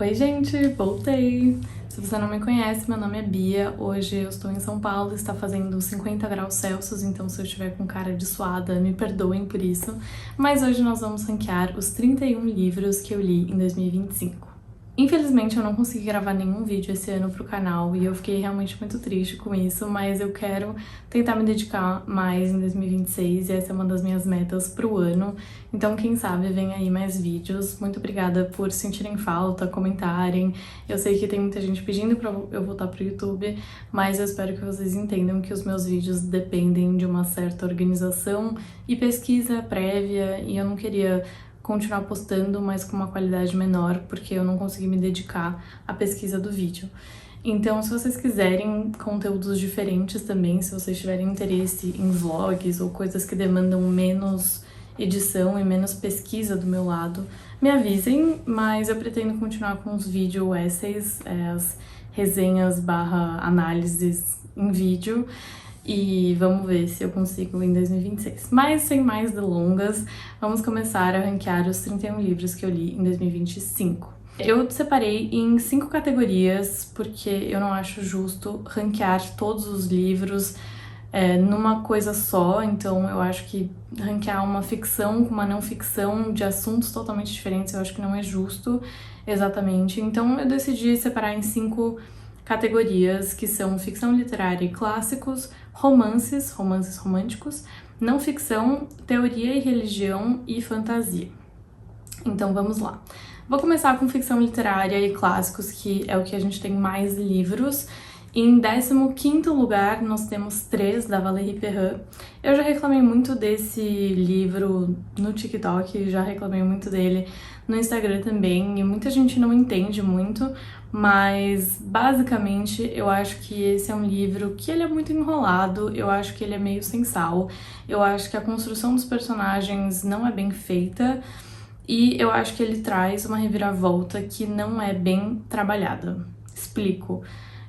Oi gente, voltei! Se você não me conhece, meu nome é Bia, hoje eu estou em São Paulo, está fazendo 50 graus Celsius, então se eu estiver com cara de suada, me perdoem por isso. Mas hoje nós vamos ranquear os 31 livros que eu li em 2025. Infelizmente eu não consegui gravar nenhum vídeo esse ano pro canal e eu fiquei realmente muito triste com isso, mas eu quero tentar me dedicar mais em 2026 e essa é uma das minhas metas pro ano. Então quem sabe vem aí mais vídeos. Muito obrigada por sentirem falta, comentarem. Eu sei que tem muita gente pedindo pra eu voltar pro YouTube, mas eu espero que vocês entendam que os meus vídeos dependem de uma certa organização e pesquisa prévia e eu não queria continuar postando, mas com uma qualidade menor, porque eu não consegui me dedicar à pesquisa do vídeo. Então, se vocês quiserem conteúdos diferentes também, se vocês tiverem interesse em vlogs ou coisas que demandam menos edição e menos pesquisa do meu lado, me avisem, mas eu pretendo continuar com os vídeo essays, as resenhas barra análises em vídeo, e vamos ver se eu consigo em 2026. Mas sem mais delongas, vamos começar a ranquear os 31 livros que eu li em 2025. Eu separei em 5 categorias, porque eu não acho justo ranquear todos os livros numa coisa só, então eu acho que ranquear uma ficção com uma não ficção de assuntos totalmente diferentes, eu acho que não é justo exatamente. Então eu decidi separar em 5 categorias, que são ficção literária e clássicos, romances românticos, não ficção, teoria e religião e fantasia. Então vamos lá. Vou começar com ficção literária e clássicos, que é o que a gente tem mais livros. Em 15º lugar, nós temos 3, da Valérie Perrin. Eu já reclamei muito desse livro no TikTok, já reclamei muito dele no Instagram também, e muita gente não entende muito, mas basicamente eu acho que esse é um livro que ele é muito enrolado, eu acho que ele é meio sem sal, eu acho que a construção dos personagens não é bem feita, e eu acho que ele traz uma reviravolta que não é bem trabalhada. Explico.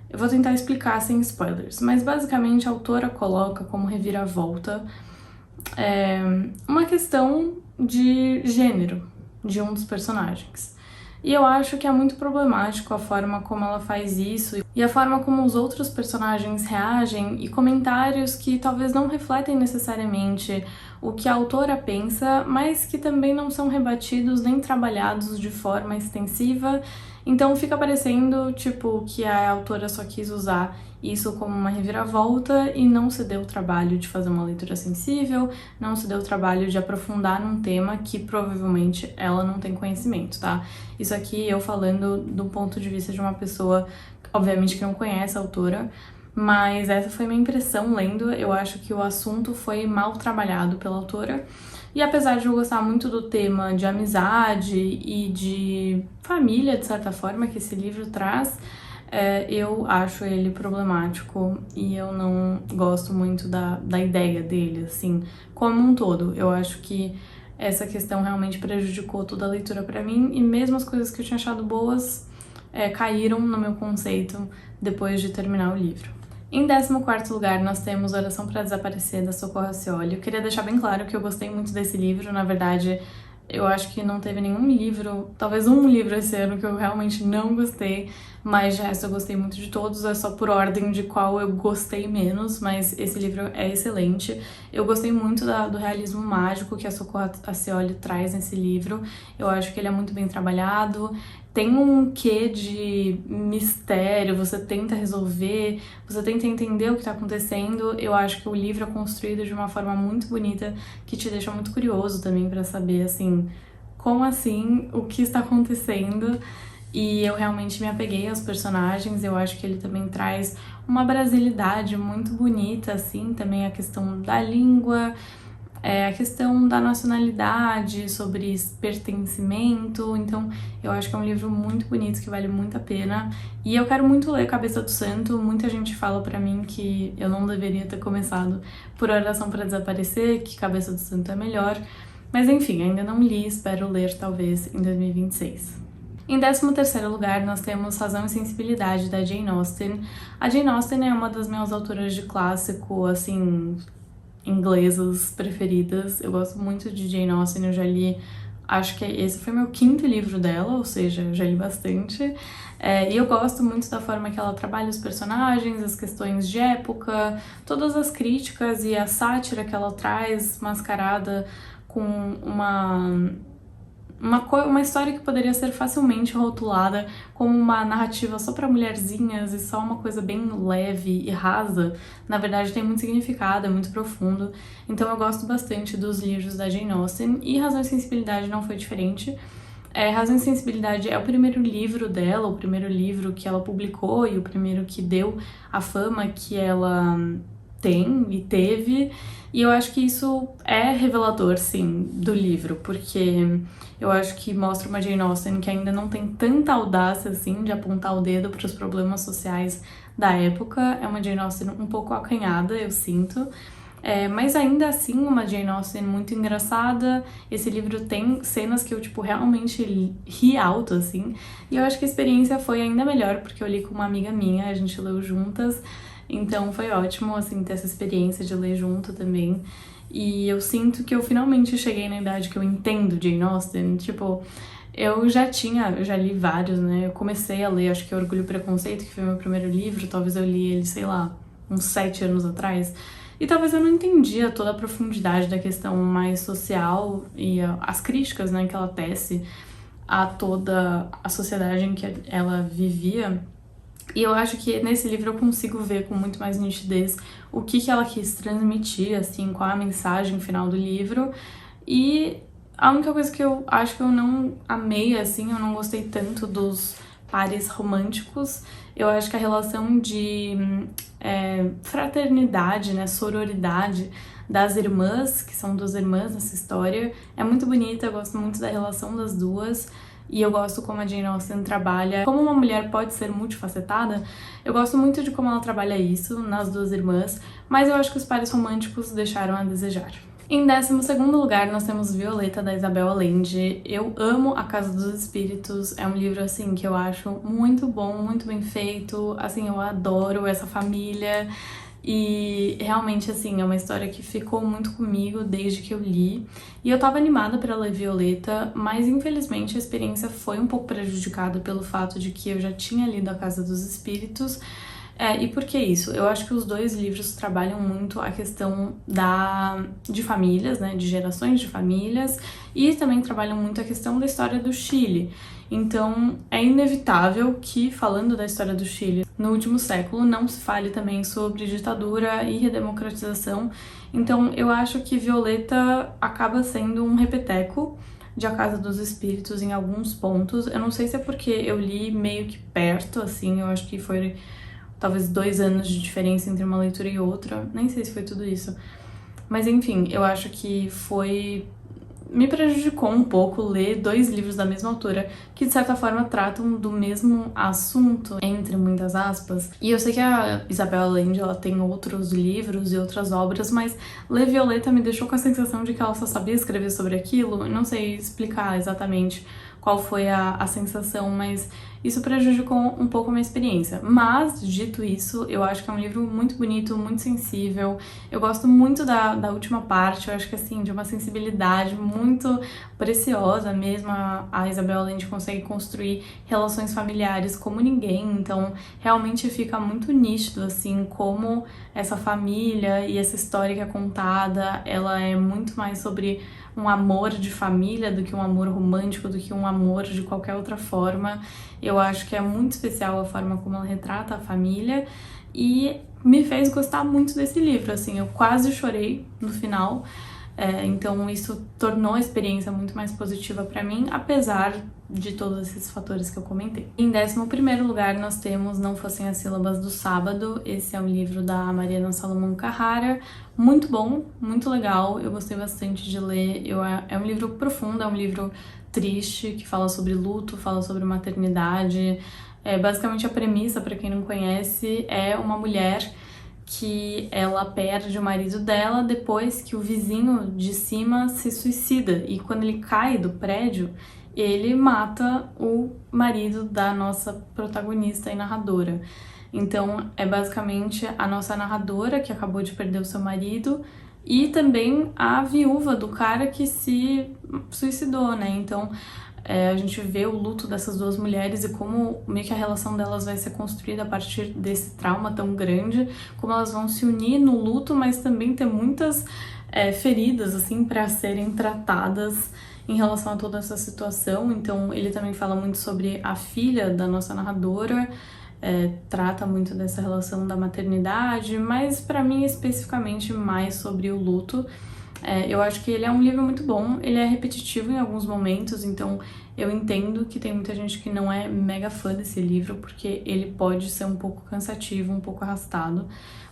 Eu vou tentar explicar sem spoilers, mas basicamente a autora coloca como reviravolta uma questão de gênero de um dos personagens. E eu acho que é muito problemático a forma como ela faz isso e a forma como os outros personagens reagem e comentários que talvez não refletem necessariamente o que a autora pensa, mas que também não são rebatidos nem trabalhados de forma extensiva. Então fica parecendo, tipo, que a autora só quis usar isso como uma reviravolta e não se deu o trabalho de fazer uma leitura sensível, não se deu o trabalho de aprofundar num tema que provavelmente ela não tem conhecimento, tá? Isso aqui eu falando do ponto de vista de uma pessoa, obviamente, que não conhece a autora, mas essa foi minha impressão lendo. Eu acho que o assunto foi mal trabalhado pela autora. E apesar de eu gostar muito do tema de amizade e de família, de certa forma, que esse livro traz, eu acho ele problemático e eu não gosto muito da ideia dele, assim, como um todo. Eu acho que essa questão realmente prejudicou toda a leitura pra mim e mesmo as coisas que eu tinha achado boas caíram no meu conceito depois de terminar o livro. Em 14º lugar, nós temos Oração para Desaparecer, da Socorro Afzioli. Eu queria deixar bem claro que eu gostei muito desse livro, na verdade, eu acho que não teve nenhum livro, talvez um livro esse ano que eu realmente não gostei, mas de resto eu gostei muito de todos, é só por ordem de qual eu gostei menos, mas esse livro é excelente. Eu gostei muito do realismo mágico que a Socorro Afzioli traz nesse livro, eu acho que ele é muito bem trabalhado, tem um quê de mistério, você tenta resolver, você tenta entender o que tá acontecendo. Eu acho que o livro é construído de uma forma muito bonita, que te deixa muito curioso também pra saber, assim, como assim, o que está acontecendo. E eu realmente me apeguei aos personagens, eu acho que ele também traz uma brasilidade muito bonita, assim, também a questão da língua, a questão da nacionalidade, sobre pertencimento. Então eu acho que é um livro muito bonito, que vale muito a pena. E eu quero muito ler Cabeça do Santo. Muita gente fala pra mim que eu não deveria ter começado por Oração para Desaparecer, que Cabeça do Santo é melhor. Mas enfim, ainda não li, espero ler talvez em 2026. Em 13º lugar, nós temos Razão e Sensibilidade, da Jane Austen. A Jane Austen é uma das minhas autoras de clássico, assim, inglesas preferidas. Eu gosto muito de Jane Austen, eu já li acho que esse foi meu 5º livro dela, ou seja, eu já li bastante. E eu gosto muito da forma que ela trabalha os personagens, as questões de época, todas as críticas e a sátira que ela traz mascarada com uma história que poderia ser facilmente rotulada como uma narrativa só para mulherzinhas e só uma coisa bem leve e rasa. Na verdade tem muito significado, é muito profundo. Então eu gosto bastante dos livros da Jane Austen e Razão e Sensibilidade não foi diferente. Razão e Sensibilidade é o primeiro livro dela, o primeiro livro que ela publicou e o primeiro que deu a fama que ela tem e teve. E eu acho que isso é revelador, sim, do livro, porque eu acho que mostra uma Jane Austen que ainda não tem tanta audácia, assim, de apontar o dedo para os problemas sociais da época. É uma Jane Austen um pouco acanhada, eu sinto. Mas ainda assim, uma Jane Austen muito engraçada. Esse livro tem cenas que eu, tipo, realmente ri alto, assim. E eu acho que a experiência foi ainda melhor, porque eu li com uma amiga minha, a gente leu juntas. Então foi ótimo, assim, ter essa experiência de ler junto também. E eu sinto que eu finalmente cheguei na idade que eu entendo Jane Austen. Tipo, eu já li vários, né? Eu comecei a ler, acho que Orgulho e Preconceito, que foi meu primeiro livro. Talvez eu li ele, sei lá, uns 7 anos atrás. E talvez eu não entendia toda a profundidade da questão mais social e as críticas, né, que ela tece a toda a sociedade em que ela vivia. E eu acho que nesse livro eu consigo ver com muito mais nitidez o que ela quis transmitir, assim, qual a mensagem final do livro. E a única coisa que eu acho que eu não amei, assim, eu não gostei tanto dos pares românticos. Eu acho que a relação de fraternidade, né, sororidade das irmãs, que são 2 irmãs nessa história, é muito bonita, eu gosto muito da relação das duas. E eu gosto como a Jane Austen trabalha, como uma mulher pode ser multifacetada, eu gosto muito de como ela trabalha isso nas 2 irmãs, mas eu acho que os pares românticos deixaram a desejar. Em 12º lugar, nós temos Violeta, da Isabel Allende. Eu amo A Casa dos Espíritos, é um livro, assim, que eu acho muito bom, muito bem feito, assim, eu adoro essa família. E realmente, assim, é uma história que ficou muito comigo desde que eu li. E eu tava animada pra ler Violeta, mas infelizmente a experiência foi um pouco prejudicada pelo fato de que eu já tinha lido A Casa dos Espíritos. E por que isso? Eu acho que os 2 livros trabalham muito a questão de famílias, né, de gerações de famílias, e também trabalham muito a questão da história do Chile. Então, é inevitável que, falando da história do Chile no último século, não se fale também sobre ditadura e redemocratização. Então, eu acho que Violeta acaba sendo um repeteco de A Casa dos Espíritos em alguns pontos. Eu não sei se é porque eu li meio que perto, assim, eu acho que foi talvez 2 anos de diferença entre uma leitura e outra, nem sei se foi tudo isso. Mas enfim, eu acho que me prejudicou um pouco ler 2 livros da mesma autora que de certa forma tratam do mesmo assunto, entre muitas aspas. E eu sei que a Isabel Allende, ela tem outros livros e outras obras, mas ler Violeta me deixou com a sensação de que ela só sabia escrever sobre aquilo. Eu não sei explicar exatamente qual foi a sensação, mas isso prejudicou um pouco a minha experiência. Mas, dito isso, eu acho que é um livro muito bonito, muito sensível. Eu gosto muito da última parte, eu acho que, assim, de uma sensibilidade muito preciosa mesmo. A Isabel Allende consegue construir relações familiares como ninguém, então realmente fica muito nítido, assim, como essa família e essa história que é contada, ela é muito mais sobre um amor de família do que um amor romântico, do que um amor de qualquer outra forma. Eu acho que é muito especial a forma como ela retrata a família e me fez gostar muito desse livro, assim, eu quase chorei no final. Então isso tornou a experiência muito mais positiva pra mim, apesar de todos esses fatores que eu comentei. Em 11º lugar nós temos Não Fossem as Sílabas do Sábado. Esse é um livro da Mariana Salomão Carrara, muito bom, muito legal, eu gostei bastante de ler. É um livro profundo, é um livro triste, que fala sobre luto, fala sobre maternidade. Basicamente a premissa, pra quem não conhece, é uma mulher que ela perde o marido dela depois que o vizinho de cima se suicida, e quando ele cai do prédio, ele mata o marido da nossa protagonista e narradora. Então é basicamente a nossa narradora, que acabou de perder o seu marido, e também a viúva do cara que se suicidou, né? Então a gente vê o luto dessas duas mulheres e como meio que a relação delas vai ser construída a partir desse trauma tão grande, como elas vão se unir no luto, mas também ter muitas feridas, assim, para serem tratadas em relação a toda essa situação. Então ele também fala muito sobre a filha da nossa narradora, trata muito dessa relação da maternidade, mas para mim especificamente mais sobre o luto. Eu acho que ele é um livro muito bom, ele é repetitivo em alguns momentos, então eu entendo que tem muita gente que não é mega fã desse livro, porque ele pode ser um pouco cansativo, um pouco arrastado,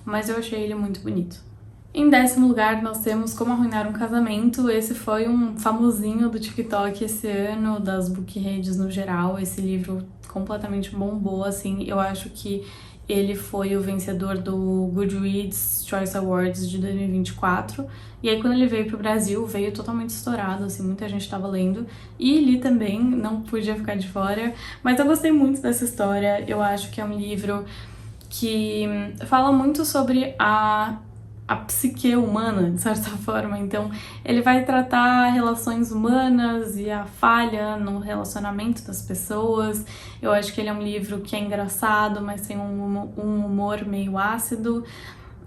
mas eu achei ele muito bonito. Em 10º lugar, nós temos Como Arruinar um Casamento. Esse foi um famosinho do TikTok esse ano, das bookredes no geral. Esse livro completamente bombou, assim. Eu acho que ele foi o vencedor do Goodreads Choice Awards de 2024. E aí, quando ele veio pro Brasil, veio totalmente estourado, assim, muita gente tava lendo. E li também, não podia ficar de fora. Mas eu gostei muito dessa história. Eu acho que é um livro que fala muito sobre a psique humana, de certa forma. Então, ele vai tratar relações humanas e a falha no relacionamento das pessoas. Eu acho que ele é um livro que é engraçado, mas tem um humor meio ácido.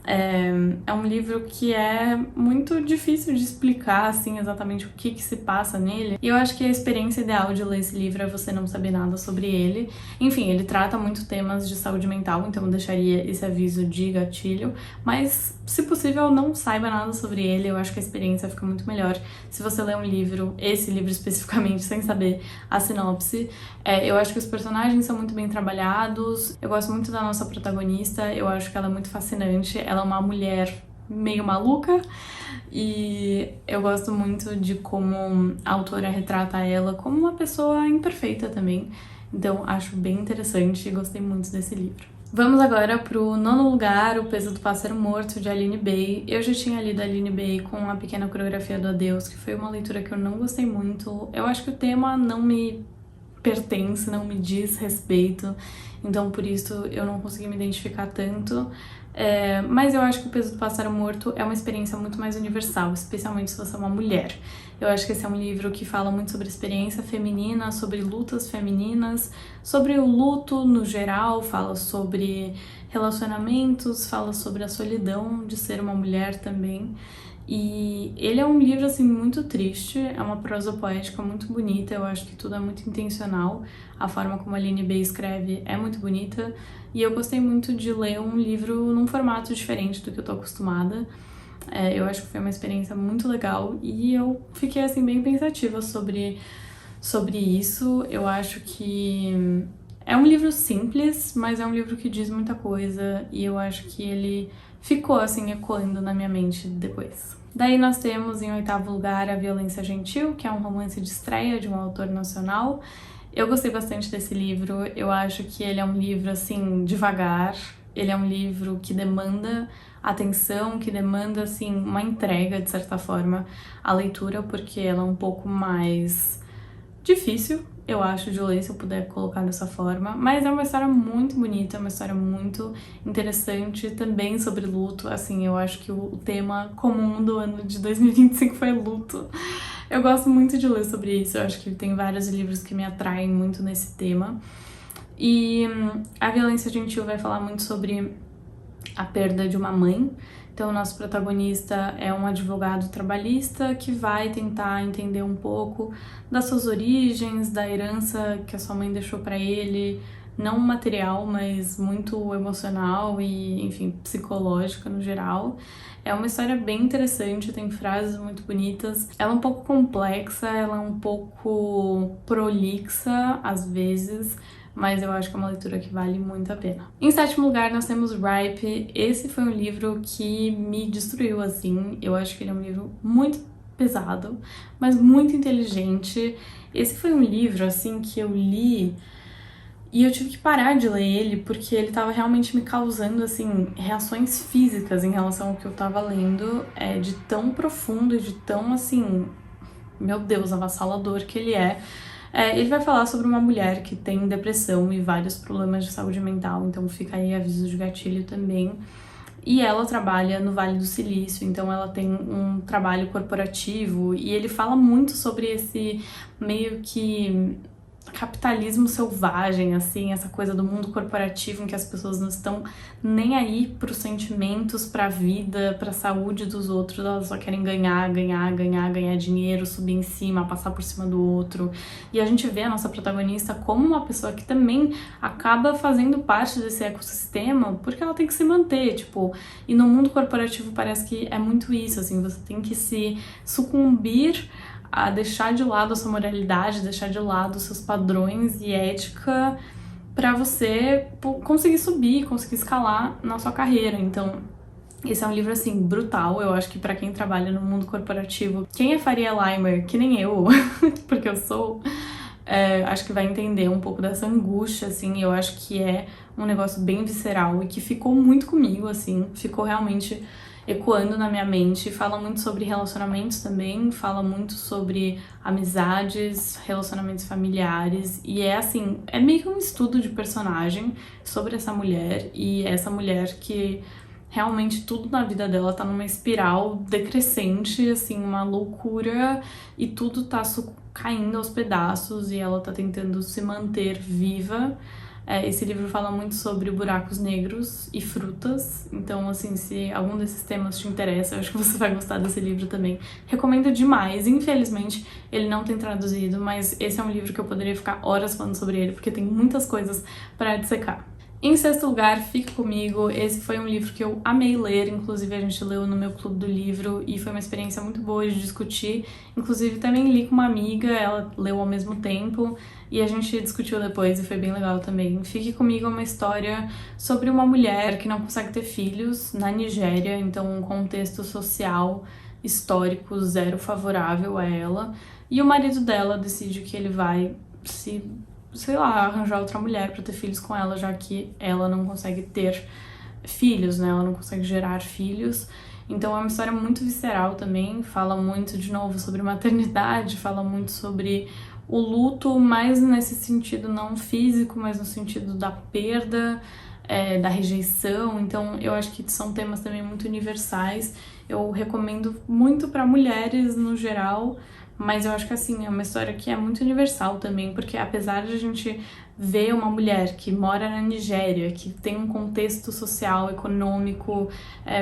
É um livro que é muito difícil de explicar, assim, exatamente o que se passa nele. E eu acho que a experiência ideal de ler esse livro é você não saber nada sobre ele. Enfim, ele trata muito temas de saúde mental, então eu deixaria esse aviso de gatilho. Mas, se possível, não saiba nada sobre ele. Eu acho que a experiência fica muito melhor se você ler um livro, esse livro especificamente, sem saber a sinopse. Eu acho que os personagens são muito bem trabalhados. Eu gosto muito da nossa protagonista, eu acho que ela é muito fascinante. Ela é uma mulher meio maluca e eu gosto muito de como a autora retrata ela como uma pessoa imperfeita também. Então acho bem interessante e gostei muito desse livro. Vamos agora pro 9º lugar, O Peso do Pássaro Morto, de Aline Bay. Eu já tinha lido a Aline Bay com A Pequena Coreografia do Adeus, que foi uma leitura que eu não gostei muito. Eu acho que o tema não me pertence, não me diz respeito, então por isso eu não consegui me identificar tanto. Mas eu acho que O Peso do Pássaro Morto é uma experiência muito mais universal, especialmente se você é uma mulher. Eu acho que esse é um livro que fala muito sobre experiência feminina, sobre lutas femininas, sobre o luto no geral, fala sobre relacionamentos, fala sobre a solidão de ser uma mulher também. E ele é um livro, assim, muito triste, é uma prosa poética muito bonita, eu acho que tudo é muito intencional, a forma como a Aline Bay escreve é muito bonita, e eu gostei muito de ler um livro num formato diferente do que eu tô acostumada. Eu acho que foi uma experiência muito legal, e eu fiquei, assim, bem pensativa sobre isso. Eu acho que é um livro simples, mas é um livro que diz muita coisa, e eu acho que ele ficou, assim, ecoando na minha mente depois. Daí nós temos, em 8º lugar, A Violência Gentil, que é um romance de estreia de um autor nacional. Eu gostei bastante desse livro, eu acho que ele é um livro, assim, devagar, ele é um livro que demanda atenção, que demanda, assim, uma entrega, de certa forma, à leitura, porque ela é um pouco mais difícil, eu acho, de ler, se eu puder colocar dessa forma, mas é uma história muito bonita, é uma história muito interessante, também sobre luto. Assim, eu acho que o tema comum do ano de 2025 foi luto. Eu gosto muito de ler sobre isso, eu acho que tem vários livros que me atraem muito nesse tema. E A Violência Gentil vai falar muito sobre a perda de uma mãe. Então, o nosso protagonista é um advogado trabalhista que vai tentar entender um pouco das suas origens, da herança que a sua mãe deixou para ele, não material, mas muito emocional e, enfim, psicológica no geral. É uma história bem interessante, tem frases muito bonitas. Ela é um pouco complexa, ela é um pouco prolixa às vezes, mas eu acho que é uma leitura que vale muito a pena. Em 7º lugar, nós temos Ripe. Esse foi um livro que me destruiu, assim. Eu acho que ele é um livro muito pesado, mas muito inteligente. Esse foi um livro, assim, que eu li e eu tive que parar de ler ele porque ele tava realmente me causando, assim, reações físicas em relação ao que eu tava lendo, de tão profundo e de tão, assim, meu Deus, avassalador que ele é. Ele vai falar sobre uma mulher que tem depressão e vários problemas de saúde mental, então fica aí aviso de gatilho também. E ela trabalha no Vale do Silício, então ela tem um trabalho corporativo e ele fala muito sobre esse meio que capitalismo selvagem, assim, essa coisa do mundo corporativo em que as pessoas não estão nem aí pros sentimentos, pra vida, pra saúde dos outros, elas só querem ganhar dinheiro, subir em cima, passar por cima do outro. E a gente vê a nossa protagonista como uma pessoa que também acaba fazendo parte desse ecossistema porque ela tem que se manter, tipo, e no mundo corporativo parece que é muito isso, assim, você tem que se sucumbir a deixar de lado a sua moralidade, deixar de lado os seus padrões e ética pra você conseguir subir, conseguir escalar na sua carreira. Então, esse é um livro, assim, brutal. Eu acho que pra quem trabalha no mundo corporativo, quem é Faria Limer, que nem eu, porque eu sou, acho que vai entender um pouco dessa angústia, assim. Eu acho que é um negócio bem visceral e que ficou muito comigo, assim. Ficou realmente ecoando na minha mente. Fala muito sobre relacionamentos também, fala muito sobre amizades, relacionamentos familiares, e é assim, é meio que um estudo de personagem sobre essa mulher, e essa mulher que realmente tudo na vida dela tá numa espiral decrescente, assim, uma loucura, e tudo tá caindo aos pedaços, e ela tá tentando se manter viva. Esse livro fala muito sobre buracos negros e frutas, então, assim, se algum desses temas te interessa, eu acho que você vai gostar desse livro também. Recomendo demais. Infelizmente, ele não tem traduzido, mas esse é um livro que eu poderia ficar horas falando sobre ele, porque tem muitas coisas para dissecar. Em sexto lugar, Fique Comigo. Esse foi um livro que eu amei ler, inclusive a gente leu no meu clube do livro e foi uma experiência muito boa de discutir. Inclusive também li com uma amiga, ela leu ao mesmo tempo e a gente discutiu depois e foi bem legal também. Fique Comigo é uma história sobre uma mulher que não consegue ter filhos na Nigéria, então um contexto social, histórico, zero favorável a ela. E o marido dela decide que ele vai sei lá, arranjar outra mulher pra ter filhos com ela, já que ela não consegue ter filhos, né? Ela não consegue gerar filhos. Então é uma história muito visceral também, fala muito, de novo, sobre maternidade, fala muito sobre o luto, mais nesse sentido não físico, mas no sentido da perda, da rejeição. Então eu acho que são temas também muito universais. Eu recomendo muito para mulheres no geral, mas eu acho que assim, é uma história que é muito universal também, porque apesar de a gente ver uma mulher que mora na Nigéria, que tem um contexto social, econômico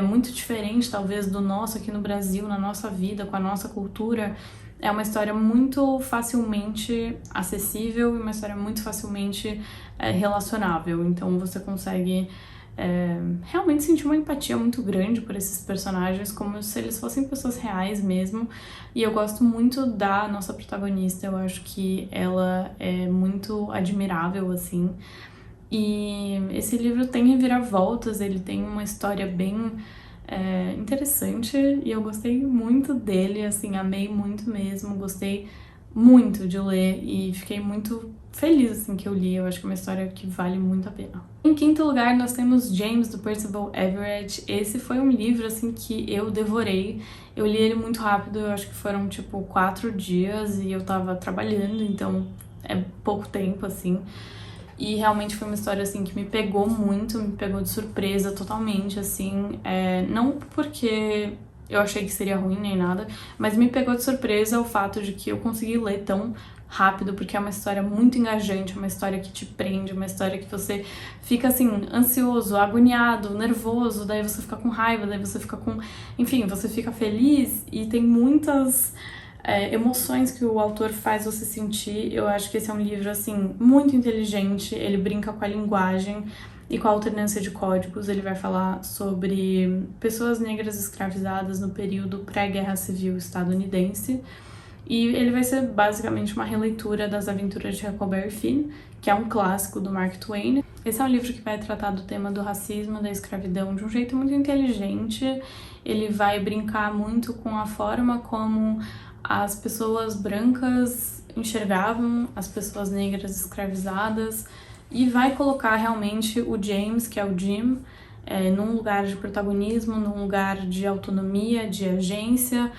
muito diferente talvez do nosso aqui no Brasil, na nossa vida, com a nossa cultura, é uma história muito facilmente acessível e uma história muito facilmente relacionável. Então você consegue realmente sentir uma empatia muito grande por esses personagens, como se eles fossem pessoas reais mesmo. E eu gosto muito da nossa protagonista, eu acho que ela é muito admirável, assim. E esse livro tem reviravoltas, ele tem uma história bem interessante e eu gostei muito dele, assim, amei muito mesmo, gostei muito de ler e fiquei muito feliz assim que eu li. Eu acho que é uma história que vale muito a pena. Em quinto lugar, nós temos James, do Percival Everett. Esse foi um livro assim que eu devorei. Eu li ele muito rápido, eu acho que foram tipo 4 dias e eu tava trabalhando, então é pouco tempo assim. E realmente foi uma história, assim, que me pegou muito, me pegou de surpresa totalmente, assim. Não porque eu achei que seria ruim nem nada, mas me pegou de surpresa o fato de que eu consegui ler tão rápido, porque é uma história muito engajante, uma história que te prende, uma história que você fica, assim, ansioso, agoniado, nervoso, daí você fica com raiva, daí você fica com... Enfim, você fica feliz e tem muitas... emoções que o autor faz você sentir. Eu acho que esse é um livro, assim, muito inteligente, ele brinca com a linguagem e com a alternância de códigos. Ele vai falar sobre pessoas negras escravizadas no período pré-guerra civil estadunidense, e ele vai ser basicamente uma releitura das Aventuras de Huckleberry Finn, que é um clássico do Mark Twain. Esse é um livro que vai tratar do tema do racismo, da escravidão, de um jeito muito inteligente. Ele vai brincar muito com a forma como as pessoas brancas enxergavam as pessoas negras escravizadas e vai colocar realmente o James, que é o Jim, num lugar de protagonismo, num lugar de autonomia, de agência,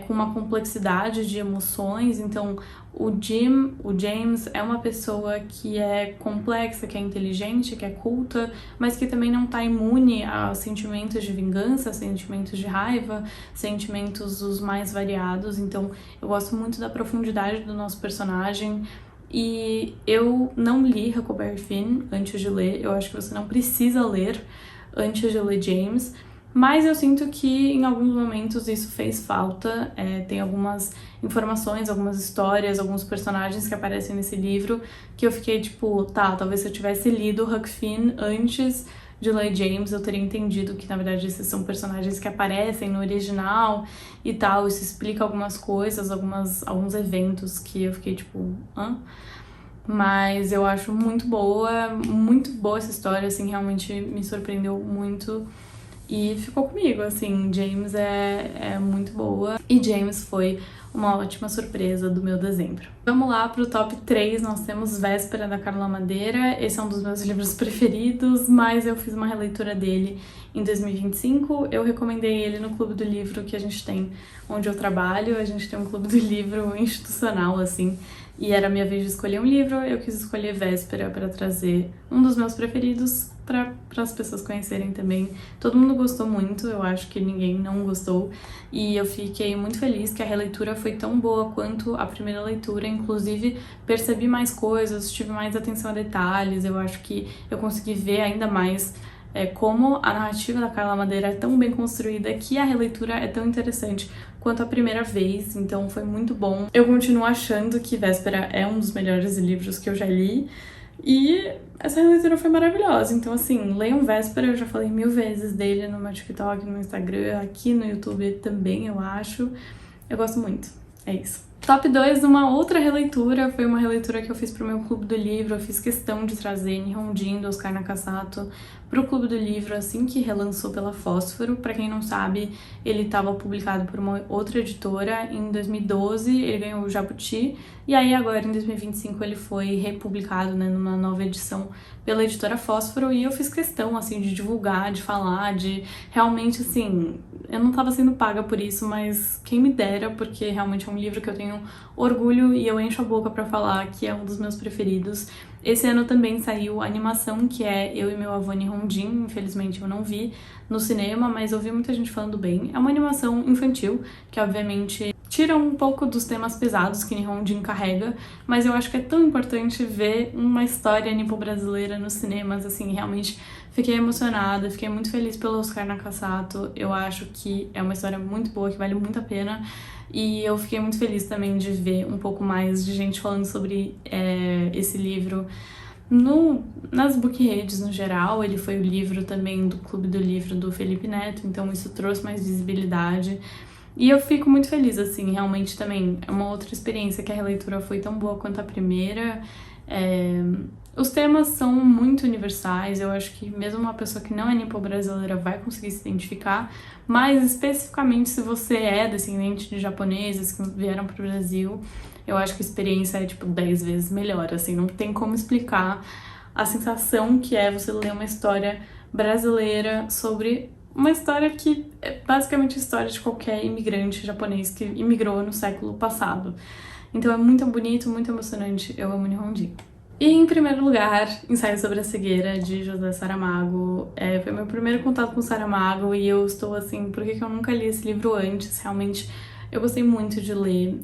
com uma complexidade de emoções. Então O James é uma pessoa que é complexa, que é inteligente, que é culta, mas que também não tá imune a sentimentos de vingança, sentimentos de raiva, sentimentos os mais variados. Então eu gosto muito da profundidade do nosso personagem. E eu não li Huckleberry Finn antes de ler, eu acho que você não precisa ler antes de ler James, mas eu sinto que em alguns momentos isso fez falta. Tem algumas informações, algumas histórias, alguns personagens que aparecem nesse livro que eu fiquei tipo, tá, talvez se eu tivesse lido Huck Finn antes de ler James, eu teria entendido que na verdade esses são personagens que aparecem no original e tal. Isso explica algumas coisas, alguns eventos que eu fiquei tipo, hã? Mas eu acho muito boa essa história, assim, realmente me surpreendeu muito e ficou comigo, assim. James é muito boa e James foi uma ótima surpresa do meu dezembro. Vamos lá pro top 3, nós temos Véspera, da Carla Madeira. Esse é um dos meus livros preferidos, mas eu fiz uma releitura dele em 2025. Eu recomendei ele no clube do livro que a gente tem onde eu trabalho. A gente tem um clube do livro institucional, assim, e era a minha vez de escolher um livro. Eu quis escolher Véspera para trazer um dos meus preferidos para as pessoas conhecerem também. Todo mundo gostou muito, eu acho que ninguém não gostou, e eu fiquei muito feliz que a releitura foi tão boa quanto a primeira leitura. Inclusive percebi mais coisas, tive mais atenção a detalhes. Eu acho que eu consegui ver ainda mais como a narrativa da Carla Madeira é tão bem construída que a releitura é tão interessante quanto a primeira vez, então foi muito bom. Eu continuo achando que Véspera é um dos melhores livros que eu já li, e essa releitura foi maravilhosa. Então, assim, leiam Véspera, eu já falei 1000 vezes dele no meu TikTok, no meu Instagram, aqui no YouTube também, eu acho. Eu gosto muito. É isso. Top 2, uma outra releitura, foi uma releitura que eu fiz pro meu clube do livro. Eu fiz questão de trazer Nihonjin, do Oscar Nakasato, pro clube do livro assim que relançou pela Fósforo. Pra quem não sabe, ele estava publicado por uma outra editora em 2012, ele ganhou o Jabuti, e aí agora em 2025 ele foi republicado, né, numa nova edição pela editora Fósforo, e eu fiz questão, assim, de divulgar, de falar, de realmente, assim, eu não tava sendo paga por isso, mas quem me dera, porque realmente é um livro que eu tenho orgulho e eu encho a boca pra falar que é um dos meus preferidos. Esse ano também saiu a animação, que é Eu e Meu Avô Nihonjin. Infelizmente eu não vi no cinema, mas eu vi muita gente falando bem. É uma animação infantil, que obviamente tira um pouco dos temas pesados que Nihonjin carrega, mas eu acho que é tão importante ver uma história nipo-brasileira nos cinemas, assim, realmente fiquei emocionada, fiquei muito feliz pelo Oscar Nakasato. Eu acho que é uma história muito boa, que vale muito a pena. E eu fiquei muito feliz também de ver um pouco mais de gente falando sobre esse livro nas bookredes no geral. Ele foi o livro também do Clube do Livro do Felipe Neto, então isso trouxe mais visibilidade. E eu fico muito feliz, assim, realmente também é uma outra experiência que a releitura foi tão boa quanto a primeira. Os temas são muito universais, eu acho que mesmo uma pessoa que não é nipo-brasileira vai conseguir se identificar, mas especificamente se você é descendente de japoneses que vieram para o Brasil, eu acho que a experiência é tipo 10 vezes melhor, assim, não tem como explicar a sensação que é você ler uma história brasileira sobre uma história que é basicamente a história de qualquer imigrante japonês que imigrou no século passado. Então é muito bonito, muito emocionante, eu amo Nihonjin. E em primeiro lugar, Ensaio sobre a Cegueira, de José Saramago. Foi meu primeiro contato com Saramago e eu estou assim, por que eu nunca li esse livro antes? Realmente eu gostei muito de ler,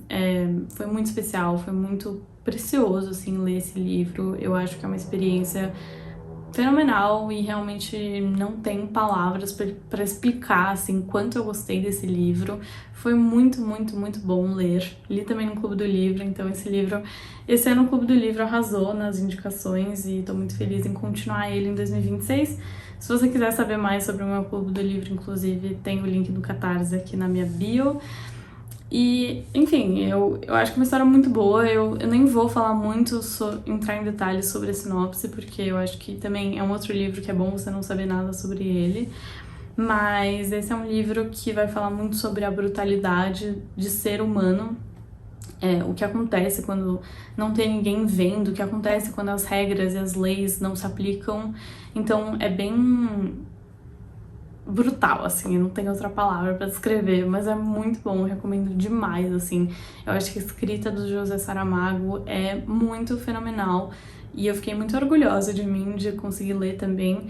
foi muito especial, foi muito precioso assim ler esse livro. Eu acho que é uma experiência fenomenal e realmente não tem palavras para explicar assim quanto eu gostei desse livro. Foi muito, muito, muito bom ler. Li também no Clube do Livro, então esse ano o Clube do Livro arrasou nas indicações e tô muito feliz em continuar ele em 2026. Se você quiser saber mais sobre o meu Clube do Livro, inclusive, tem o link do Catarse aqui na minha bio. E, enfim, eu acho que é uma história muito boa. Eu nem vou falar muito, entrar em detalhes sobre a sinopse, porque eu acho que também é um outro livro que é bom você não saber nada sobre ele. Mas esse é um livro que vai falar muito sobre a brutalidade de ser humano, o que acontece quando não tem ninguém vendo, o que acontece quando as regras e as leis não se aplicam. Então é bem brutal, assim, eu não tenho outra palavra pra descrever, mas é muito bom, eu recomendo demais, assim. Eu acho que a escrita do José Saramago é muito fenomenal e eu fiquei muito orgulhosa de mim de conseguir ler também.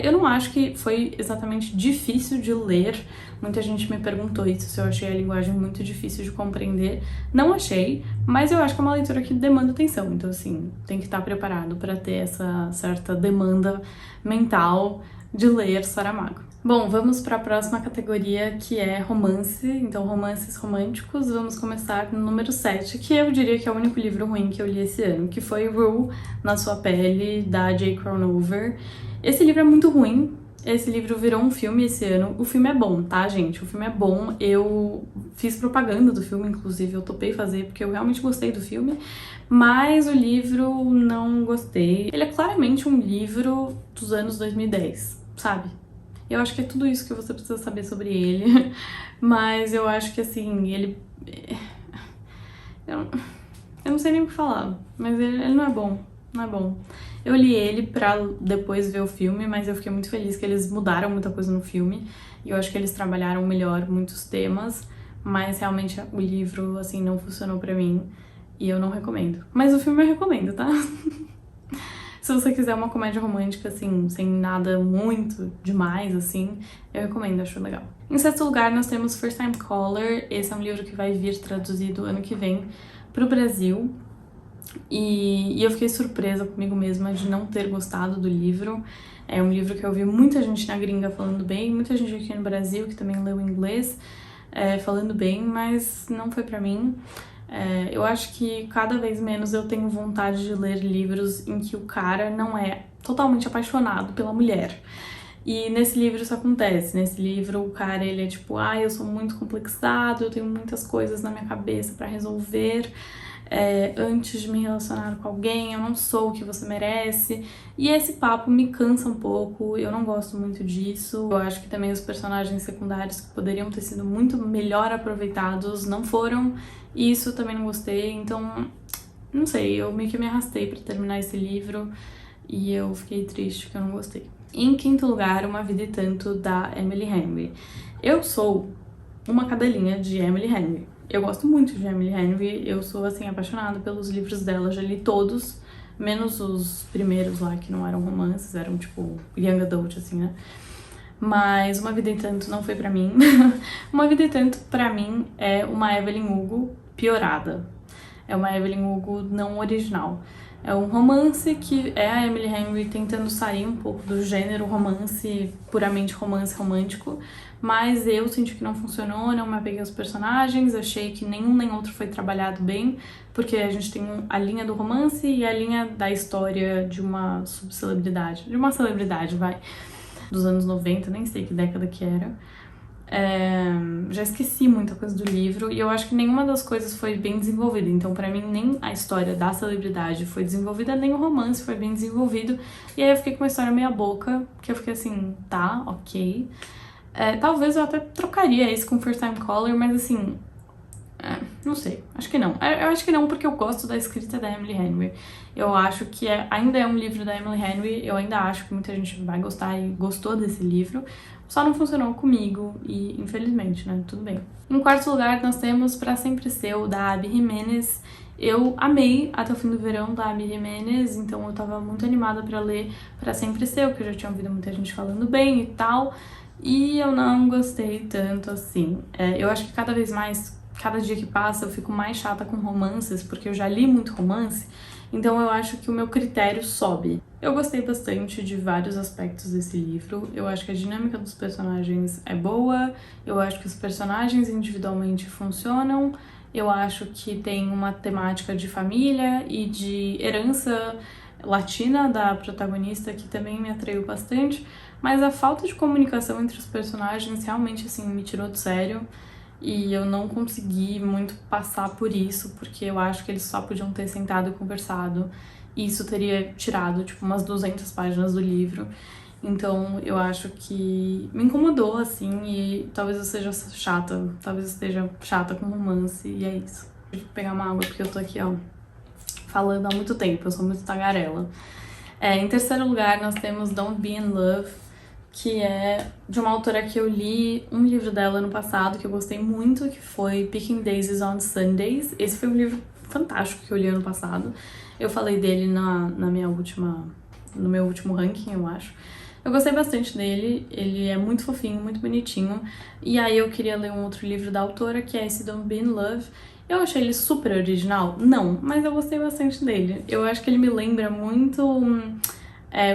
Eu não acho que foi exatamente difícil de ler, muita gente me perguntou isso, se eu achei a linguagem muito difícil de compreender. Não achei, mas eu acho que é uma leitura que demanda atenção, então, assim, tem que estar preparado para ter essa certa demanda mental de ler Saramago. Bom, vamos para a próxima categoria, que é romance, então romances românticos. Vamos começar no número 7, que eu diria que é o único livro ruim que eu li esse ano, que foi Rue na Sua Pele, da J. Crownover. Esse livro é muito ruim, esse livro virou um filme esse ano. O filme é bom, tá, gente? O filme é bom, eu fiz propaganda do filme, inclusive, eu topei fazer porque eu realmente gostei do filme, mas o livro não gostei. Ele é claramente um livro dos anos 2010, sabe? Eu acho que é tudo isso que você precisa saber sobre ele, mas eu acho que, assim, ele... Eu não sei nem o que falar, mas ele não é bom, não é bom. Eu li ele pra depois ver o filme, mas eu fiquei muito feliz que eles mudaram muita coisa no filme, e eu acho que eles trabalharam melhor muitos temas, mas realmente o livro, assim, não funcionou pra mim, e eu não recomendo. Mas o filme eu recomendo, tá? Se você quiser uma comédia romântica, assim, sem nada muito demais, assim, eu recomendo, acho legal. Em sexto lugar, nós temos First Time Caller. Esse é um livro que vai vir traduzido ano que vem pro Brasil. E eu fiquei surpresa comigo mesma de não ter gostado do livro. É um livro que eu vi muita gente na gringa falando bem, muita gente aqui no Brasil que também leu em inglês falando bem, mas não foi pra mim. Eu acho que cada vez menos eu tenho vontade de ler livros em que o cara não é totalmente apaixonado pela mulher. E nesse livro isso acontece. Nesse livro o cara, ele é tipo, eu sou muito complexado, eu tenho muitas coisas na minha cabeça pra resolver antes de me relacionar com alguém, eu não sou o que você merece. E esse papo me cansa um pouco, eu não gosto muito disso. Eu acho que também os personagens secundários que poderiam ter sido muito melhor aproveitados não foram, e isso eu também não gostei, então não sei, eu meio que me arrastei pra terminar esse livro e eu fiquei triste que eu não gostei. Em quinto lugar, Uma Vida e Tanto, da Emily Henry. Eu sou uma cadelinha de Emily Henry. Eu gosto muito de Emily Henry, eu sou, assim, apaixonada pelos livros dela, já li todos, menos os primeiros lá, que não eram romances, eram, tipo, young adult, assim, né? Mas Uma Vida e Tanto não foi pra mim. Uma Vida e Tanto, pra mim, é uma Evelyn Hugo piorada. É uma Evelyn Hugo não original. É um romance que é a Emily Henry tentando sair um pouco do gênero romance, puramente romance romântico, mas eu senti que não funcionou, não me apeguei aos personagens, achei que nenhum nem outro foi trabalhado bem, porque a gente tem a linha do romance e a linha da história de uma subcelebridade, de uma celebridade, vai, dos anos 90, nem sei que década que era. Já esqueci muita coisa do livro e eu acho que nenhuma das coisas foi bem desenvolvida, então pra mim nem a história da celebridade foi desenvolvida, nem o romance foi bem desenvolvido, e aí eu fiquei com uma história meia boca, que eu fiquei assim, tá, ok. Talvez eu até trocaria isso com First Time Caller, mas assim, não sei, acho que não. Eu acho que não porque eu gosto da escrita da Emily Henry. Eu acho que ainda é um livro da Emily Henry, eu ainda acho que muita gente vai gostar e gostou desse livro, só não funcionou comigo e infelizmente, né, tudo bem. Em quarto lugar nós temos Pra Sempre Seu, da Abby Jimenez. Eu amei Até o Fim do Verão, da Abby Jimenez, então eu tava muito animada pra ler Pra Sempre Seu, porque eu já tinha ouvido muita gente falando bem e tal, e eu não gostei tanto assim. Eu acho que cada vez mais, cada dia que passa, eu fico mais chata com romances, porque eu já li muito romance, então eu acho que o meu critério sobe. Eu gostei bastante de vários aspectos desse livro, eu acho que a dinâmica dos personagens é boa, eu acho que os personagens individualmente funcionam, eu acho que tem uma temática de família e de herança latina da protagonista que também me atraiu bastante, mas a falta de comunicação entre os personagens realmente, assim, me tirou do sério. E eu não consegui muito passar por isso, porque eu acho que eles só podiam ter sentado e conversado, e isso teria tirado, tipo, umas 200 páginas do livro. Então eu acho que me incomodou, assim, e talvez eu seja chata, talvez eu esteja chata com romance, e é isso. Vou pegar uma água, porque eu tô aqui, ó, falando há muito tempo, eu sou muito tagarela. Em terceiro lugar, nós temos Don't Be in Love, que é de uma autora que eu li um livro dela ano passado, que eu gostei muito, que foi Picking Daisies on Sundays. Esse foi um livro fantástico que eu li ano passado. Eu falei dele no meu último ranking, eu acho. Eu gostei bastante dele, ele é muito fofinho, muito bonitinho. E aí eu queria ler um outro livro da autora, que é esse Don't Be in Love. Eu achei ele super original? Não, mas eu gostei bastante dele. Eu acho que ele me lembra muito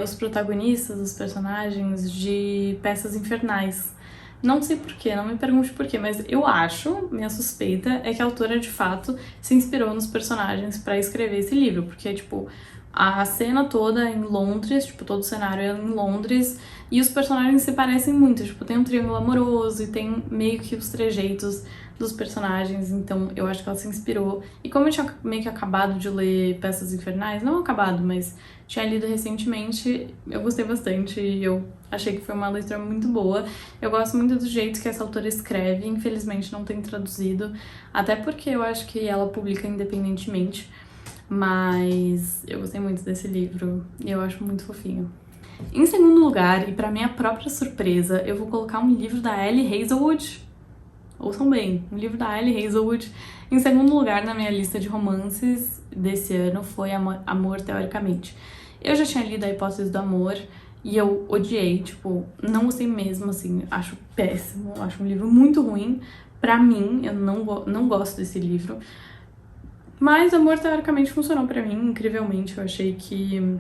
os protagonistas, os personagens de Peças Infernais. Não sei porquê, não me pergunte porquê, mas eu acho, minha suspeita, é que a autora de fato se inspirou nos personagens pra escrever esse livro, porque, tipo, a cena toda é em Londres, tipo, todo o cenário é em Londres, e os personagens se parecem muito, tipo, tem um triângulo amoroso e tem meio que os trejeitos dos personagens, então eu acho que ela se inspirou. E como eu tinha meio que acabado de ler Peças Infernais, não acabado, mas tinha lido recentemente, eu gostei bastante e eu achei que foi uma leitura muito boa. Eu gosto muito do jeito que essa autora escreve, infelizmente não tem traduzido, até porque eu acho que ela publica independentemente, mas eu gostei muito desse livro e eu acho muito fofinho. Em segundo lugar, e pra minha própria surpresa, eu vou colocar um livro da Ellie Hazelwood. Ouçam bem, um livro da Ellie Hazelwood. Em segundo lugar na minha lista de romances desse ano foi Amor, Teoricamente. Eu já tinha lido A Hipótese do Amor e eu odiei, tipo, não gostei mesmo, assim, acho péssimo, acho um livro muito ruim. Pra mim, eu não gosto desse livro. Mas Amor, Teoricamente funcionou pra mim, incrivelmente. Eu achei que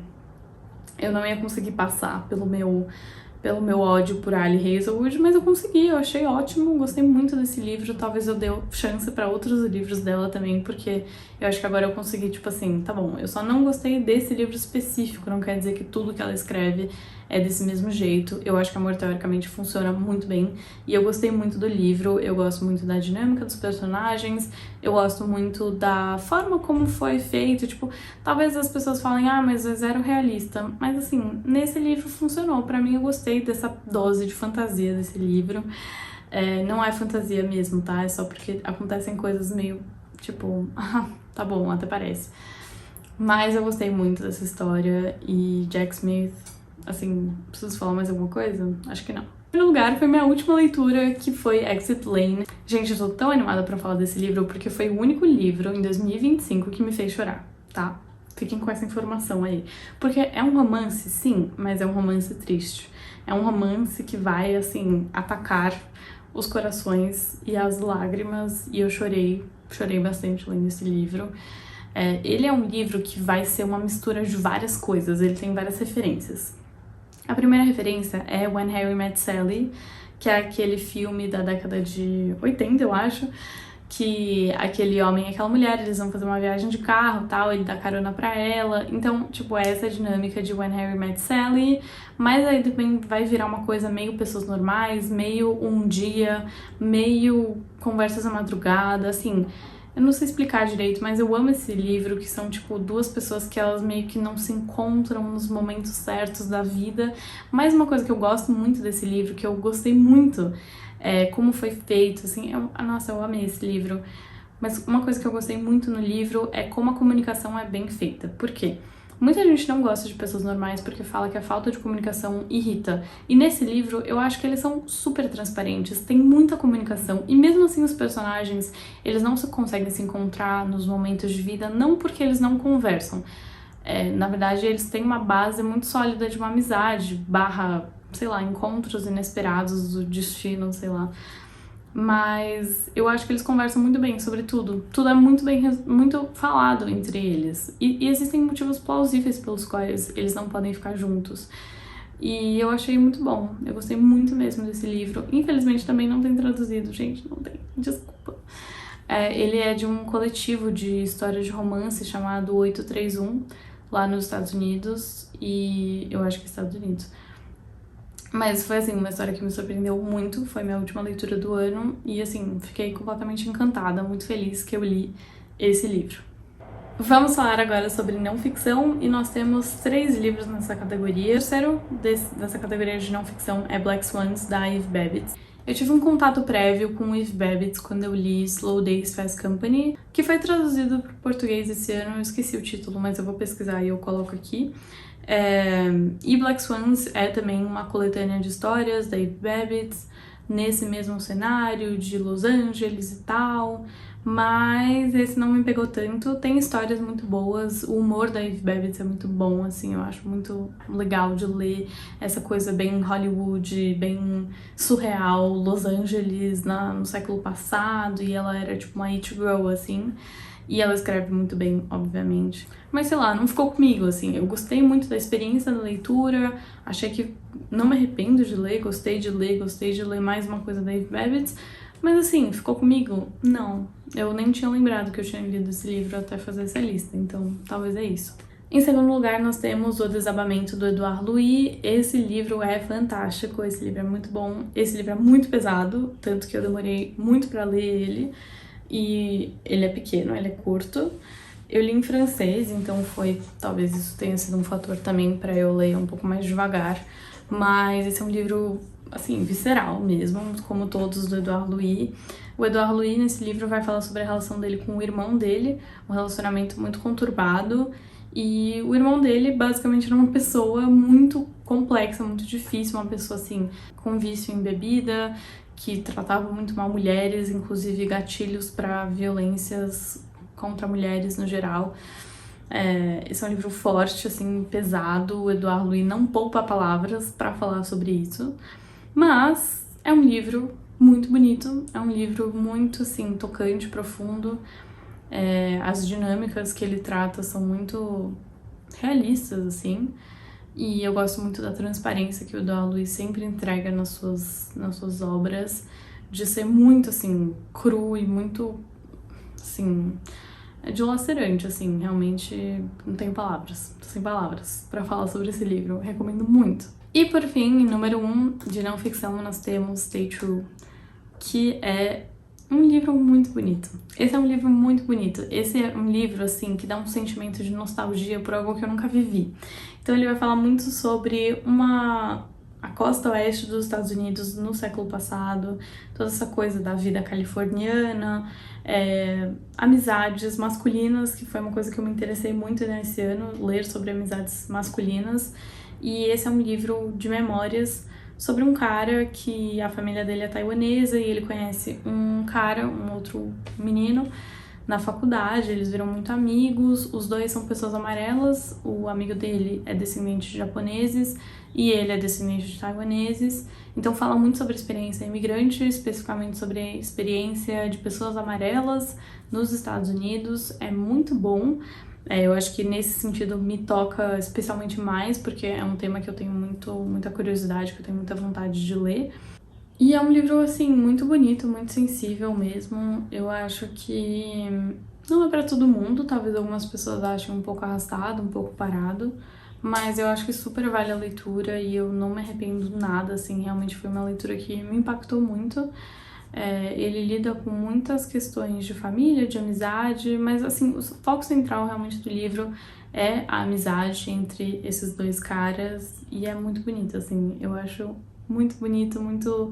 eu não ia conseguir passar pelo meu ódio por Ellie Hazelwood, mas eu consegui, eu achei ótimo, gostei muito desse livro, talvez eu dê chance pra outros livros dela também, porque eu acho que agora eu consegui, tipo assim, tá bom, eu só não gostei desse livro específico, não quer dizer que tudo que ela escreve é desse mesmo jeito. Eu acho que Amor, Teoricamente funciona muito bem, e eu gostei muito do livro, eu gosto muito da dinâmica dos personagens, eu gosto muito da forma como foi feito, tipo, talvez as pessoas falem, ah, mas é zero realista, mas assim, nesse livro funcionou, pra mim eu gostei dessa dose de fantasia desse livro. Não é fantasia mesmo, tá? É só porque acontecem coisas meio, tipo, tá bom, até parece. Mas eu gostei muito dessa história e Jack Smith, assim, preciso falar mais alguma coisa? Acho que não. Em primeiro lugar, foi minha última leitura, que foi Exit Lane. Gente, eu tô tão animada pra falar desse livro, porque foi o único livro em 2025 que me fez chorar, tá? Fiquem com essa informação aí. Porque é um romance, sim, mas é um romance triste. É um romance que vai, assim, atacar os corações e as lágrimas, e eu chorei bastante lendo esse livro. Ele é um livro que vai ser uma mistura de várias coisas, ele tem várias referências. A primeira referência é When Harry Met Sally, que é aquele filme da década de 80, eu acho, que aquele homem e aquela mulher, eles vão fazer uma viagem de carro, tal, ele dá carona pra ela. Então, tipo, essa é a dinâmica de When Harry Met Sally, mas aí também vai virar uma coisa meio pessoas normais, meio um dia, meio conversas à madrugada, assim. Eu não sei explicar direito, mas eu amo esse livro, que são, tipo, duas pessoas que elas meio que não se encontram nos momentos certos da vida. Mas uma coisa que eu gosto muito desse livro, que eu gostei muito, como foi feito, assim, nossa, eu amei esse livro. Mas uma coisa que eu gostei muito no livro é como a comunicação é bem feita. Por quê? Muita gente não gosta de pessoas normais porque fala que a falta de comunicação irrita. E nesse livro, eu acho que eles são super transparentes, tem muita comunicação. E mesmo assim, os personagens, eles não conseguem se encontrar nos momentos de vida, não porque eles não conversam. Na verdade, eles têm uma base muito sólida de uma amizade, sei lá, encontros inesperados do destino, sei lá. Mas eu acho que eles conversam muito bem sobre tudo. Tudo é muito falado entre eles. E existem motivos plausíveis pelos quais eles não podem ficar juntos. E eu achei muito bom. Eu gostei muito mesmo desse livro. Infelizmente também não tem traduzido, gente. Não tem. Desculpa. Ele é de um coletivo de histórias de romance chamado 831, lá nos Estados Unidos. E eu acho que Estados Unidos. Mas foi, assim, uma história que me surpreendeu muito, foi minha última leitura do ano, e, assim, fiquei completamente encantada, muito feliz que eu li esse livro. Vamos falar agora sobre não ficção, e nós temos 3 livros nessa categoria. O terceiro dessa categoria de não ficção é Black Swans, da Eve Babbitt. Eu tive um contato prévio com Eve Babbitt quando eu li Slow Days Fast Company, que foi traduzido para o português esse ano, eu esqueci o título, mas eu vou pesquisar e eu coloco aqui. E Black Swans é também uma coletânea de histórias da Eve Babbitt, nesse mesmo cenário de Los Angeles e tal, mas esse não me pegou tanto. Tem histórias muito boas, o humor da Eve Babbitt é muito bom, assim, eu acho muito legal de ler essa coisa bem Hollywood, bem surreal, Los Angeles no século passado, e ela era tipo uma it girl, assim. E ela escreve muito bem, obviamente. Mas sei lá, não ficou comigo, assim. Eu gostei muito da experiência da leitura, achei que não me arrependo de ler, gostei de ler mais uma coisa da Eve Babbitt. Mas assim, ficou comigo? Não. Eu nem tinha lembrado que eu tinha lido esse livro até fazer essa lista, então talvez é isso. Em segundo lugar, nós temos O Desabamento, do Edouard Louis. Esse livro é fantástico, esse livro é muito bom. Esse livro é muito pesado, tanto que eu demorei muito pra ler ele. E ele é pequeno, ele é curto. Eu li em francês, então talvez isso tenha sido um fator também para eu ler um pouco mais devagar. Mas esse é um livro, assim, visceral mesmo, como todos do Edouard Louis. O Edouard Louis, nesse livro, vai falar sobre a relação dele com o irmão dele, um relacionamento muito conturbado. E o irmão dele, basicamente, era uma pessoa muito complexa, muito difícil, uma pessoa, assim, com vício em bebida, que tratava muito mal mulheres, inclusive gatilhos para violências contra mulheres no geral. Esse é um livro forte, assim, pesado. O Edouard Louis não poupa palavras para falar sobre isso, mas é um livro muito bonito, é um livro muito, assim, tocante, profundo. As dinâmicas que ele trata são muito realistas, assim. E eu gosto muito da transparência que o Edouard Louis sempre entrega nas suas obras, de ser muito, assim, cru e muito, assim, dilacerante, assim, realmente não tenho palavras, tô sem palavras pra falar sobre esse livro, eu recomendo muito. E por fim, número 1 de não ficção, nós temos Stay True, que é um livro muito bonito. Esse é um livro muito bonito. Esse é um livro, assim, que dá um sentimento de nostalgia por algo que eu nunca vivi. Então ele vai falar muito sobre a costa oeste dos Estados Unidos no século passado, toda essa coisa da vida californiana, amizades masculinas, que foi uma coisa que eu me interessei muito nesse ano, ler sobre amizades masculinas. E esse é um livro de memórias sobre um cara que a família dele é taiwanesa e ele conhece um outro menino, na faculdade, eles viram muito amigos, os dois são pessoas amarelas, o amigo dele é descendente de japoneses e ele é descendente de taiwaneses, então fala muito sobre a experiência imigrante, especificamente sobre a experiência de pessoas amarelas nos Estados Unidos, é muito bom. Eu acho que nesse sentido me toca especialmente mais, porque é um tema que eu tenho muita curiosidade, que eu tenho muita vontade de ler. E é um livro, assim, muito bonito, muito sensível mesmo. Eu acho que não é pra todo mundo, talvez algumas pessoas achem um pouco arrastado, um pouco parado, mas eu acho que super vale a leitura e eu não me arrependo nada, assim, realmente foi uma leitura que me impactou muito. Ele lida com muitas questões de família, de amizade, mas assim, o foco central realmente do livro é a amizade entre esses dois caras e é muito bonito, assim, eu acho muito bonito, muito...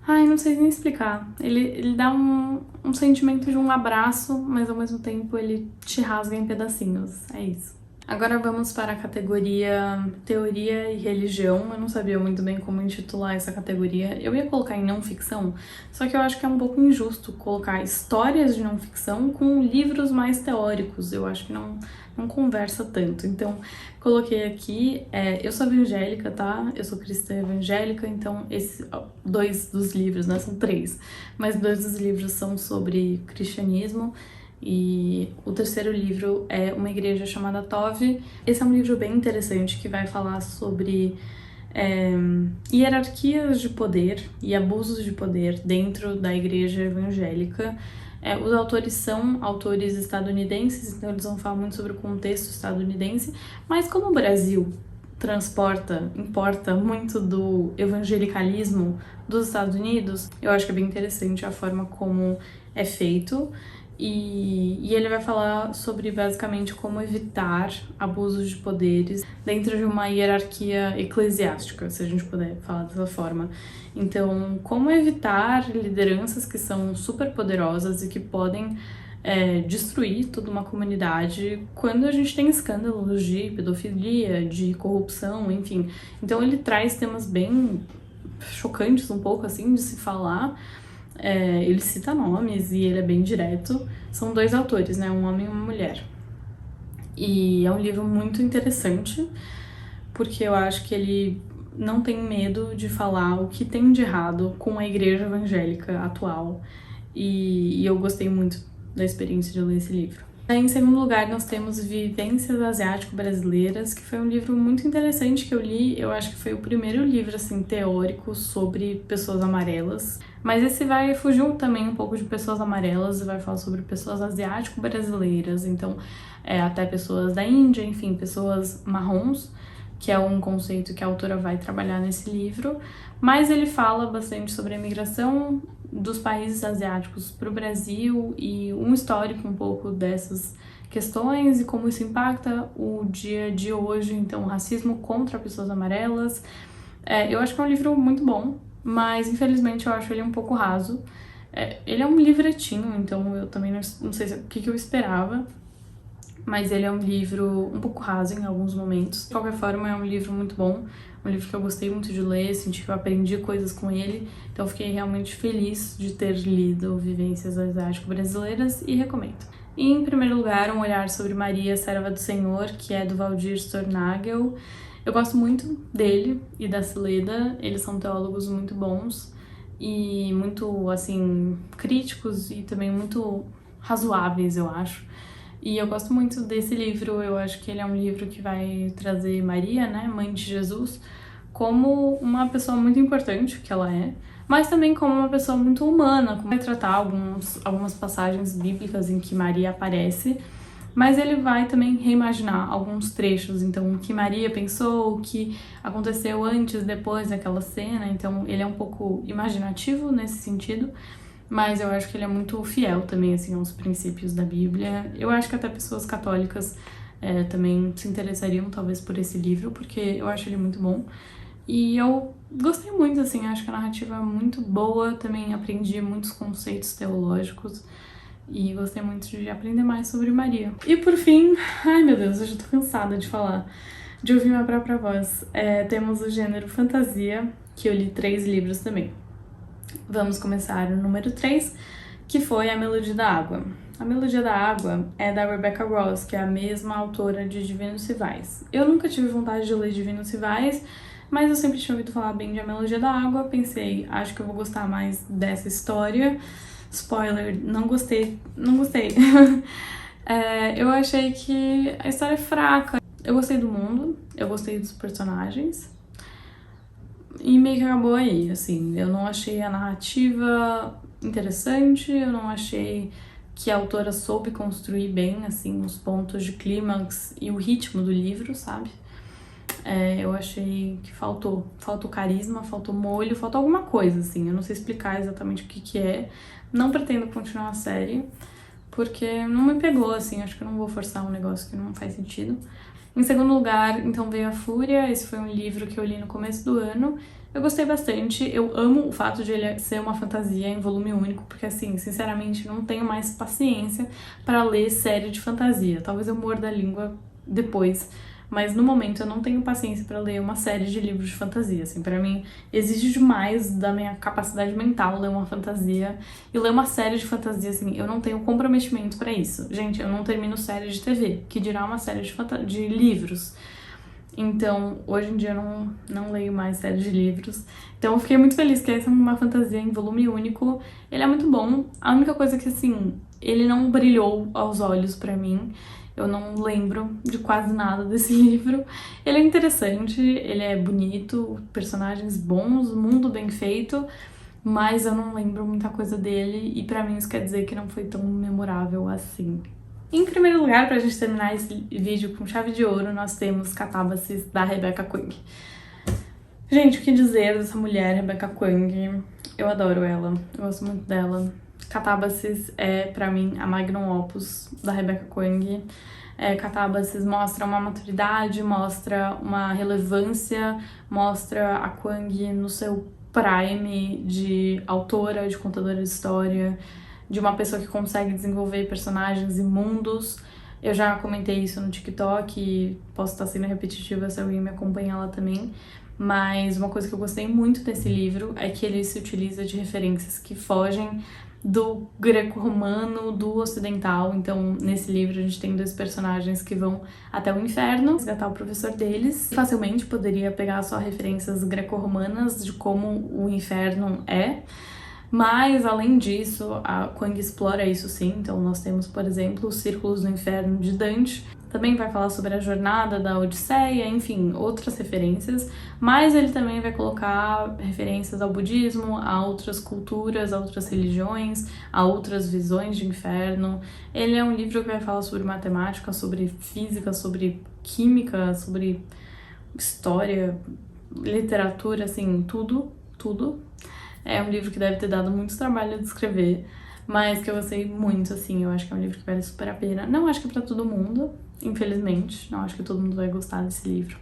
Ai, não sei nem explicar. Ele dá um sentimento de um abraço, mas ao mesmo tempo ele te rasga em pedacinhos, é isso. Agora vamos para a categoria Teoria e Religião. Eu não sabia muito bem como intitular essa categoria. Eu ia colocar em não ficção, só que eu acho que é um pouco injusto colocar histórias de não ficção com livros mais teóricos. Eu acho que não conversa tanto. Então, coloquei aqui, eu sou evangélica, tá? Eu sou cristã evangélica, então esses dois dos livros, né? São 3, mas 2 dos livros são sobre cristianismo. E o terceiro livro é Uma Igreja Chamada Tove. Esse é um livro bem interessante que vai falar sobre hierarquias de poder e abusos de poder dentro da igreja evangélica. Os autores são autores estadunidenses, então eles vão falar muito sobre o contexto estadunidense, mas como o Brasil importa muito do evangelicalismo dos Estados Unidos, eu acho que é bem interessante a forma como é feito. E ele vai falar sobre basicamente como evitar abusos de poderes dentro de uma hierarquia eclesiástica, se a gente puder falar dessa forma. Então, como evitar lideranças que são super poderosas e que podem destruir toda uma comunidade quando a gente tem escândalos de pedofilia, de corrupção, enfim. Então ele traz temas bem chocantes um pouco, assim, de se falar. Ele cita nomes e ele é bem direto. São 2 autores, né? Um homem e uma mulher. E é um livro muito interessante, porque eu acho que ele não tem medo de falar o que tem de errado com a igreja evangélica atual. E eu gostei muito da experiência de ler esse livro. Em segundo lugar, nós temos Vivências Asiático-Brasileiras, que foi um livro muito interessante que eu li. Eu acho que foi o primeiro livro, assim, teórico sobre pessoas amarelas. Mas esse vai fugir também um pouco de pessoas amarelas e vai falar sobre pessoas asiático-brasileiras. Então, até pessoas da Índia, enfim, pessoas marrons, que é um conceito que a autora vai trabalhar nesse livro. Mas ele fala bastante sobre a migração dos países asiáticos para o Brasil e um histórico um pouco dessas questões e como isso impacta o dia de hoje, então o racismo contra pessoas amarelas. Eu acho que é um livro muito bom, mas infelizmente eu acho ele um pouco raso. Ele é um livretinho, então eu também não sei o que eu esperava, mas ele é um livro um pouco raso em alguns momentos. De qualquer forma, é um livro muito bom, um livro que eu gostei muito de ler, senti que eu aprendi coisas com ele, então eu fiquei realmente feliz de ter lido Vivências Asiático-Brasileiras e recomendo. E, em primeiro lugar, Um Olhar sobre Maria, Serva do Senhor, que é do Valdir Stornagel. Eu gosto muito dele e da Celeda, eles são teólogos muito bons e muito, assim, críticos e também muito razoáveis, eu acho. E eu gosto muito desse livro, eu acho que ele é um livro que vai trazer Maria, né, mãe de Jesus, como uma pessoa muito importante, que ela é, mas também como uma pessoa muito humana, como vai tratar algumas passagens bíblicas em que Maria aparece, mas ele vai também reimaginar alguns trechos, então o que Maria pensou, o que aconteceu antes, depois daquela cena, então ele é um pouco imaginativo nesse sentido, mas eu acho que ele é muito fiel também, assim, aos princípios da Bíblia. Eu acho que até pessoas católicas também se interessariam, talvez, por esse livro, porque eu acho ele muito bom. E eu gostei muito, assim, acho que a narrativa é muito boa, também aprendi muitos conceitos teológicos e gostei muito de aprender mais sobre Maria. E por fim, ai meu Deus, eu já tô cansada de falar, de ouvir minha própria voz. Temos o gênero fantasia, que eu li 3 livros também. Vamos começar o número 3, que foi A Melodia da Água. A Melodia da Água é da Rebecca Ross, que é a mesma autora de Divinos Rivais. Eu nunca tive vontade de ler Divinos Rivais, mas eu sempre tinha ouvido falar bem de A Melodia da Água. Pensei, acho que eu vou gostar mais dessa história. Spoiler, não gostei. Eu achei que a história é fraca. Eu gostei do mundo, eu gostei dos personagens. E meio que acabou aí, assim, eu não achei a narrativa interessante, eu não achei que a autora soube construir bem, assim, os pontos de clímax e o ritmo do livro, sabe? Eu achei que faltou carisma, faltou molho, faltou alguma coisa, assim, eu não sei explicar exatamente o que é, não pretendo continuar a série, porque não me pegou, assim, acho que eu não vou forçar um negócio que não faz sentido. Em segundo lugar, então, veio A Fúria. Esse foi um livro que eu li no começo do ano. Eu gostei bastante. Eu amo o fato de ele ser uma fantasia em volume único, porque, assim, sinceramente, não tenho mais paciência para ler série de fantasia. Talvez eu morda a língua depois, mas no momento eu não tenho paciência para ler uma série de livros de fantasia, assim, para mim exige demais da minha capacidade mental ler uma fantasia e ler uma série de fantasia, assim, eu não tenho comprometimento para isso. Gente, eu não termino série de TV, que dirá uma série de livros. Então, hoje em dia eu não leio mais séries de livros. Então eu fiquei muito feliz que essa é uma fantasia em volume único. Ele é muito bom. A única coisa que, assim, ele não brilhou aos olhos pra mim. Eu não lembro de quase nada desse livro. Ele é interessante, ele é bonito, personagens bons, mundo bem feito, mas eu não lembro muita coisa dele e pra mim isso quer dizer que não foi tão memorável assim. Em primeiro lugar, pra gente terminar esse vídeo com chave de ouro, nós temos Catábases, da Rebecca Kuang. Gente, o que dizer dessa mulher, Rebecca Kuang? Eu adoro ela, eu gosto muito dela. Catábases é, pra mim, a magnum opus da Rebecca Kuang. Catábases mostra uma maturidade, mostra uma relevância, mostra a Kuang no seu prime de autora, de contadora de história. de uma pessoa que consegue desenvolver personagens e mundos. Eu já comentei isso no TikTok e posso estar sendo repetitiva se alguém me acompanha lá também. Mas uma coisa que eu gostei muito desse livro é que ele se utiliza de referências que fogem do greco-romano, do ocidental. Então, nesse livro, a gente tem 2 personagens que vão até o inferno resgatar o professor deles. Facilmente poderia pegar só referências greco-romanas de como o inferno é. Mas, além disso, a Kwang explora isso sim. Então, nós temos, por exemplo, os Círculos do Inferno de Dante. Também vai falar sobre a jornada da Odisseia, enfim, outras referências. Mas ele também vai colocar referências ao budismo, a outras culturas, a outras religiões, a outras visões de inferno. Ele é um livro que vai falar sobre matemática, sobre física, sobre química, sobre história, literatura, assim, tudo. É um livro que deve ter dado muito trabalho de escrever, mas que eu gostei muito, assim. Eu acho que é um livro que vale super a pena. Não acho que é pra todo mundo, infelizmente. Não acho que todo mundo vai gostar desse livro.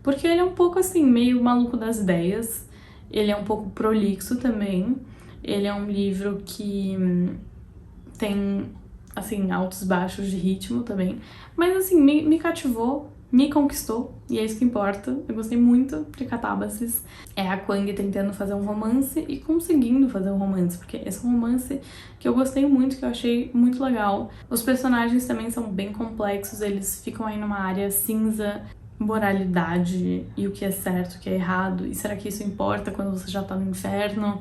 Porque ele é um pouco, assim, meio maluco das ideias. Ele é um pouco prolixo também. Ele é um livro que tem, assim, altos e baixos de ritmo também. Mas, assim, me cativou. Me conquistou, e é isso que importa. Eu gostei muito de Catábasis. É a Kwang tentando fazer um romance e conseguindo fazer um romance, porque esse é um romance que eu gostei muito, que eu achei muito legal. Os personagens também são bem complexos, eles ficam aí numa área cinza, moralidade e o que é certo, o que é errado, e será que isso importa quando você já tá no inferno?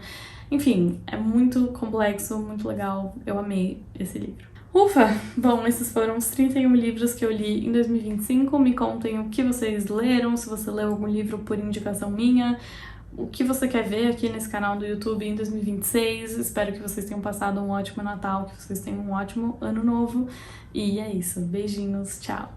Enfim, é muito complexo, muito legal. Eu amei esse livro. Ufa! Bom, esses foram os 31 livros que eu li em 2025. Me contem o que vocês leram, se você leu algum livro por indicação minha, o que você quer ver aqui nesse canal do YouTube em 2026. Espero que vocês tenham passado um ótimo Natal, que vocês tenham um ótimo Ano Novo. E é isso. Beijinhos, tchau!